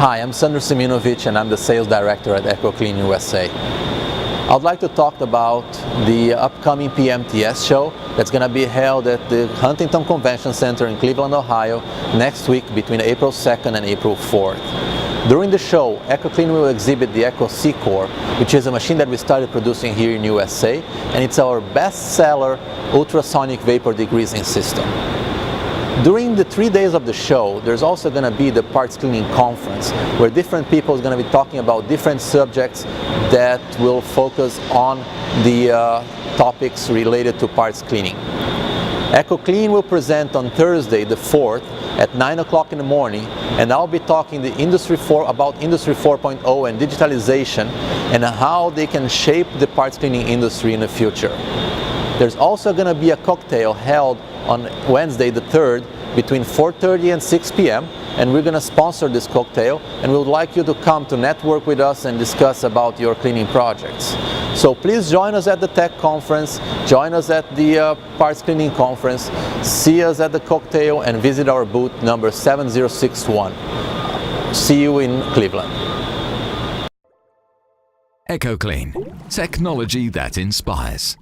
Hi, I'm Sandro Siminovic and I'm the Sales Director at Ecoclean USA. I'd like to talk about the upcoming PMTS show that's going to be held at the Huntington Convention Center in Cleveland, Ohio next week between April 2nd and April 4th. During the show, Ecoclean will exhibit the Eco C-Core, which is a machine that we started producing here in USA, and it's our best-seller ultrasonic vapor degreasing system. During the 3 days of the show, there's also going to be the parts cleaning conference, where different people are going to be talking about different subjects that will focus on the topics related to parts cleaning. Ecoclean will present on Thursday the 4th at 9 o'clock in the morning, and I'll be talking about Industry 4.0 and digitalization and how they can shape the parts cleaning industry in the future. There's also going to be a cocktail held on Wednesday the 3rd between 4:30 and 6 p.m. and we're going to sponsor this cocktail, and we would like you to come to network with us and discuss about your cleaning projects. So please join us at the tech conference, join us at the parts cleaning conference, see us at the cocktail and visit our booth number 7061. See you in Cleveland. Ecoclean, technology that inspires.